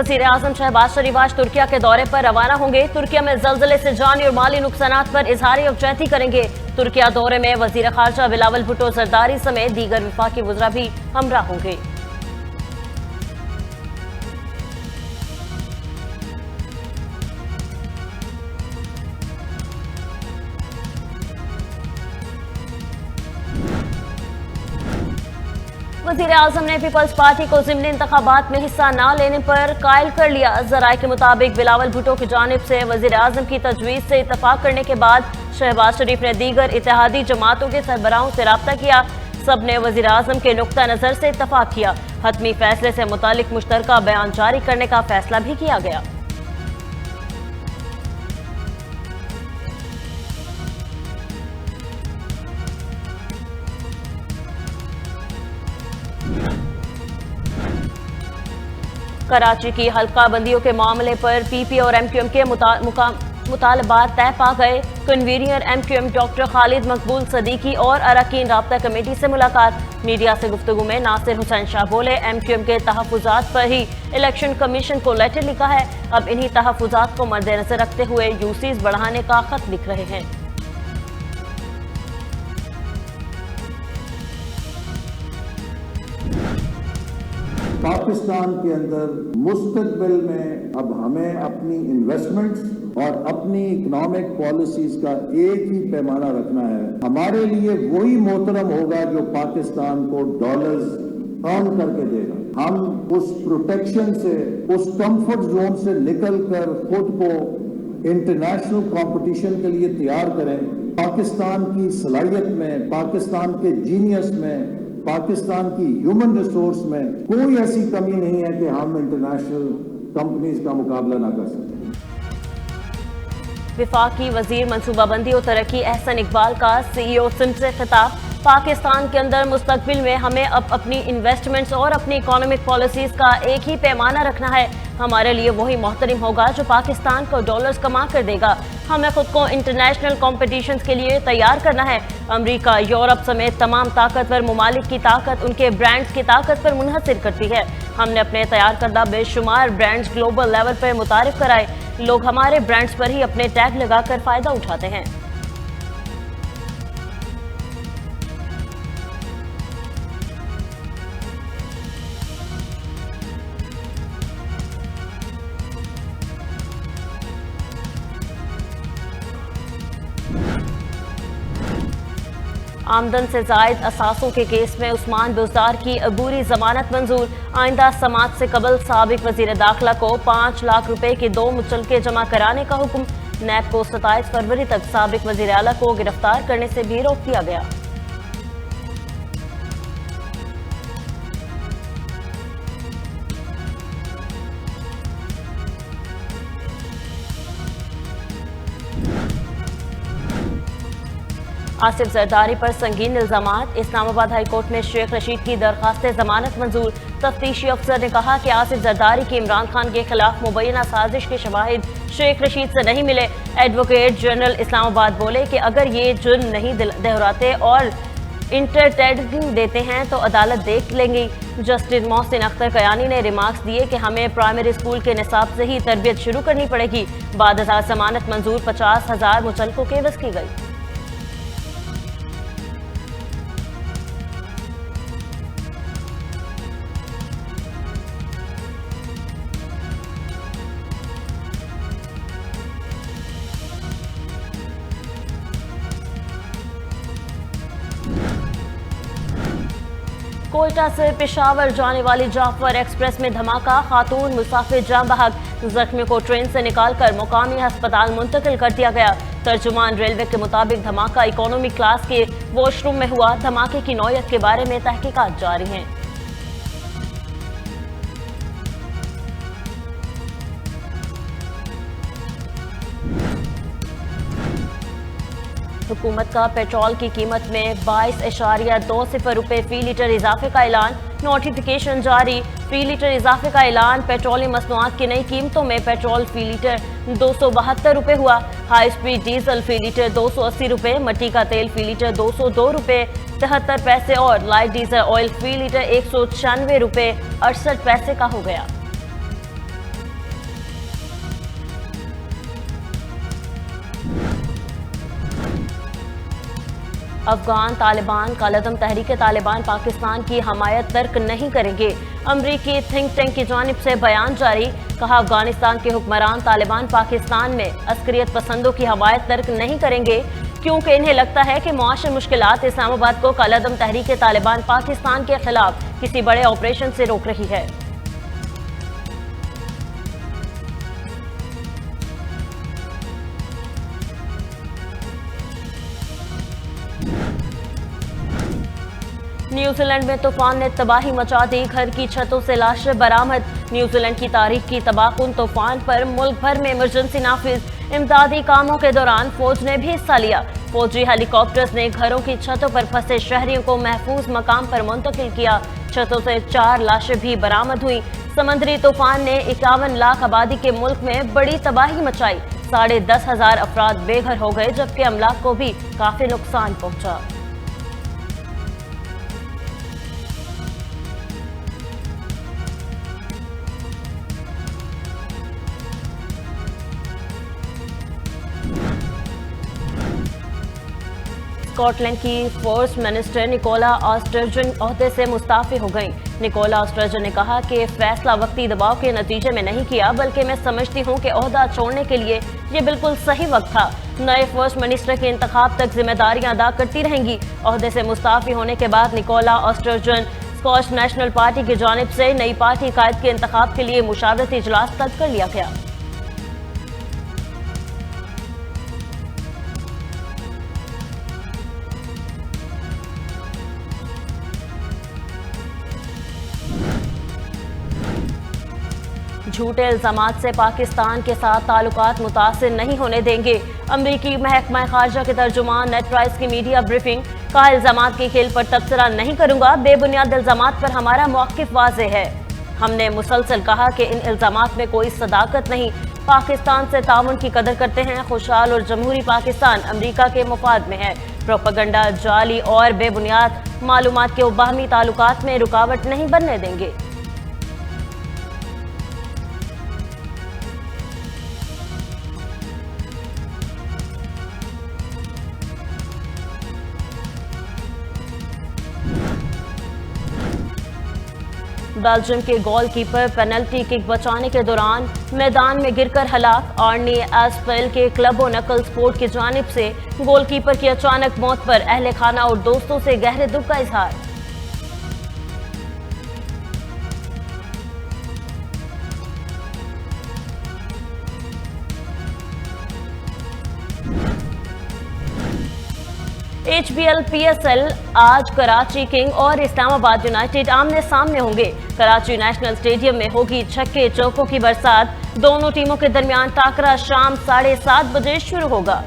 वजीर आजम शहबाज शरीफ आज तुर्किया के दौरे पर रवाना होंगे। तुर्किया में जल्जले से जानी और माली नुकसानात पर इजहार यकजहती करेंगे। तुर्किया दौरे में वजीर खारजा बिलावल भुट्टो जरदारी समेत दीगर विफाकी वज़रा भी हमरा होंगे। वज़ीर आज़म ने पीपल्स पार्टी को ज़िमनी इंतखाबात में हिस्सा न लेने पर कायल कर लिया। ज़राए के मुताबिक बिलावल भुट्टो की जानिब से वज़ीर आज़म की तजवीज़ से इत्तफाक करने के बाद शहबाज शरीफ ने दीगर इत्तेहादी जमातों के सरबराहों से रब्ता किया। सब ने वज़ीर आज़म के नुक्ता नज़र से इत्तफाक किया। हतमी फैसले से मुतालिक मुश्तरका बयान जारी करने का फैसला भी किया गया। कराची की हल्का बंदियों के मामले पर पीपी और एमक्यूएम के मुतालबात तय पा गए। कन्वीनियर एमक्यूएम डॉक्टर खालिद मकबूल सदीकी और अरकान राब्ता कमेटी से मुलाकात। मीडिया से गुफ्तगू में नासिर हुसैन शाह बोले, एमक्यूएम के तहफ़्फ़ुज़ात पर ही इलेक्शन कमीशन को लेटर लिखा है। अब इन्हीं तहफ़्फ़ुज़ात को मद्देनजर रखते हुए यूसीज बढ़ाने का खत लिख रहे हैं। पाकिस्तान के अंदर मुस्तकबिल में अब हमें अपनी इन्वेस्टमेंट्स और अपनी इकोनॉमिक पॉलिसीज का एक ही पैमाना रखना है। हमारे लिए वही मोहतरम होगा जो पाकिस्तान को डॉलर्स अर्न करके देगा। हम उस प्रोटेक्शन से, उस कंफर्ट जोन से निकलकर खुद को इंटरनेशनल कंपटीशन के लिए तैयार करें। पाकिस्तान की सलाहियत में, पाकिस्तान के जीनियस में, पाकिस्तान की ह्यूमन रिसोर्स में कोई ऐसी कमी नहीं है कि हम इंटरनेशनल कंपनीज का मुकाबला ना कर सकें। विफाकी वजीर मनसूबाबंदी और तरक्की एहसन इकबाल का सीईओ सिंध से खिताब। पाकिस्तान के अंदर मुस्तकबिल में हमें अब अपनी इन्वेस्टमेंट्स और अपनी इकोनॉमिक पॉलिसीज का एक ही पैमाना रखना है। हमारे लिए वही मोहतरम होगा जो पाकिस्तान को डॉलर्स कमा कर देगा। हमें खुद को इंटरनेशनल कॉम्पिटिशन्स के लिए तैयार करना है। अमेरिका, यूरोप समेत तमाम ताकतवर ममालिक की ताकत उनके ब्रांड्स की ताकत पर मुनहसर करती है। हमने अपने तैयार करदा बेशुमार ब्रांड्स ग्लोबल लेवल पर मुतारिफ कराए। लोग हमारे ब्रांड्स पर ही अपने टैग लगाकर फायदा उठाते हैं। आमदन से जायद असासों के केस में उस्मान बुज़दार की अबूरी जमानत मंजूर। आइंदा समात से कबल साबिक वजीर दाखिला को 5 लाख रुपए के 2 मुचलके जमा कराने का हुक्म। नैब को 27 फरवरी तक साबिक वजीर आला को गिरफ्तार करने से भी रोक दिया गया। आसिफ जरदारी पर संगीन इल्जामात। इस्लामाबाद हाई कोर्ट में शेख रशीद की दरखास्त जमानत मंजूर। तफ्तीशी अफसर ने कहा कि आसिफ जरदारी की इमरान खान के खिलाफ मुबैना साजिश के शवाहिद शेख रशीद से नहीं मिले। एडवोकेट जनरल इस्लामाबाद बोले कि अगर ये जुर्म नहीं दोहराते और इंटरटेडिंग देते हैं तो अदालत देख लेंगी। जस्टिस मोहसिन अख्तर कयानी ने रिमार्क्स दिए कि हमें प्राइमरी स्कूल के निसाब से ही तरबियत शुरू करनी पड़ेगी। बाद जमानत मंजूर 50,000 मुचलकों के एवज की गई। कोयटा से पेशावर जाने वाली जाफर एक्सप्रेस में धमाका। खातून मुसाफिर जान बहक। जख्मियों को ट्रेन से निकालकर मुकामी अस्पताल मुंतकिल कर दिया गया। तर्जुमान रेलवे के मुताबिक धमाका इकोनॉमी क्लास के वॉशरूम में हुआ। धमाके की नौयत के बारे में तहकीकात जारी हैं। हुकूमत का पेट्रोल की कीमत में 22.20 रुपए फी लीटर इजाफे का ऐलान। नोटिफिकेशन जारी। फी लीटर इजाफे का ऐलान। पेट्रोलियम मसनूआत की नई कीमतों में पेट्रोल फी लीटर 272 रुपए हुआ। हाई स्पीड डीजल फी लीटर 280 रुपए, मट्टी का तेल फी लीटर 202 रुपए 73 पैसे और लाइट डीजल ऑयल फी लीटर 196 रुपए 68 पैसे का हो गया। अफगान तालिबान कालदम तहरीक तालिबान पाकिस्तान की हमायत तर्क नहीं करेंगे। अमरीकी थिंक टैंक की जानिब से बयान जारी, कहा अफगानिस्तान के हुक्मरान तालिबान पाकिस्तान में अस्करियत पसंदों की हमायत तर्क नहीं करेंगे, क्योंकि इन्हें लगता है कि मुआशी मुश्किलात इस्लामाबाद को कालदम तहरीक तालिबान पाकिस्तान के खिलाफ किसी बड़े ऑपरेशन से रोक रही है। न्यूजीलैंड में तूफान ने तबाही मचा दी, घर की छतों से लाशें बरामद। न्यूजीलैंड की तारीख की तबाहकुन तूफान पर मुल्क भर में इमरजेंसी नाफिज। इमदादी कामों के दौरान फौज ने भी हिस्सा लिया। फौजी हेलीकॉप्टर्स ने घरों की छतों पर फंसे शहरियों को महफूज मकाम पर मुंतकिल किया। छतों से 4 लाशें भी बरामद हुई। समंदरी तूफान ने 51 लाख आबादी के मुल्क में बड़ी तबाही मचाई। 10,500 अफराद बेघर हो गए, जबकि अमलाक को भी काफी नुकसान पहुंचा। स्कॉटलैंड की फर्स्ट मिनिस्टर निकोला ऑस्टर्जन ओहदे से मुस्ताफी हो गईं। निकोला ऑस्टर्जन ने कहा कि फैसला वक्ती दबाव के नतीजे में नहीं किया, बल्कि मैं समझती हूं कि ओहदा छोड़ने के लिए ये बिल्कुल सही वक्त था। नए फर्स्ट मिनिस्टर के इंतखाब तक जिम्मेदारियां अदा करती रहेंगी। ओहदे से मुस्ताफी होने के बाद निकोला ऑस्टर्जन स्कॉच नेशनल पार्टी की जानिब से नई पार्टी कायद के इंतखाब के लिए मुशावरती इजलास तलब कर लिया गया। झूठे इल्जामात से पाकिस्तान के साथ ताल्लुकात मुतासिर नहीं होने देंगे। अमरीकी महकमा खारजा के तर्जुमान नेड प्राइस की मीडिया ब्रीफिंग, कहा इल्जामात के खेल पर तबसरा नहीं करूंगा, बेबुनियाद इल्जामात पर हमारा मौक़िफ़ वाज़ेह है। हमने मुसलसल कहा कि इन इल्जामात में कोई सदाकत नहीं, पाकिस्तान से ताउन की कदर करते हैं। खुशहाल और जमहूरी पाकिस्तान अमरीका के मुफाद में है। प्रोपेगेंडा, जाली और बेबुनियाद मालूमात के बाहमी ताल्लुकात में रुकावट नहीं बनने देंगे। बेल्जियम के गोलकीपर पेनल्टी किक बचाने के दौरान मैदान में गिरकर हलाक। आर्नी एस्पेल के क्लब और नकल स्पोर्ट की जानिब से गोलकीपर की अचानक मौत पर अहले खाना और दोस्तों से गहरे दुख का इजहार। HBL PSL आज कराची किंग और इस्लामाबाद यूनाइटेड आमने सामने होंगे। कराची नेशनल स्टेडियम में होगी छक्के चौकों की बरसात। दोनों टीमों के दरमियान टाकरा शाम 7:30 बजे शुरू होगा।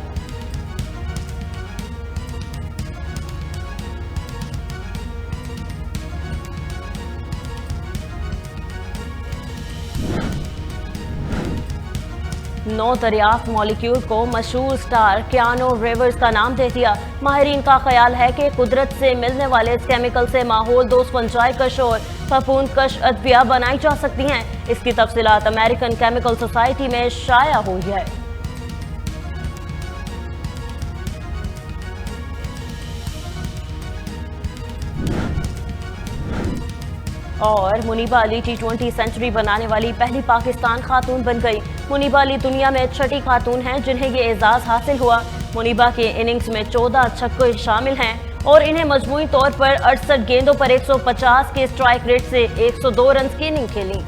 नौ दरियाफ्त मॉलिक्यूल को मशहूर स्टार कियानो रिवर्स का नाम दे दिया। माहिरीन का ख्याल है कि कुदरत से मिलने वाले इस केमिकल से माहौल दोस्त फंजाई कश और फफूंद कश अद्विया बनाई जा सकती हैं। इसकी तफसीलात अमेरिकन केमिकल सोसाइटी में शाया हुई है। और मुनीबा अली T20 सेंचुरी बनाने वाली पहली पाकिस्तान खातून बन गई। मुनीबा अली दुनिया में छठी खातून हैं जिन्हें ये एजाज हासिल हुआ। मुनीबा के इनिंग्स में 14 छक्के शामिल हैं और इन्हें मजमूई तौर पर 68 गेंदों पर 150 के स्ट्राइक रेट से 102 रन की इनिंग खेली।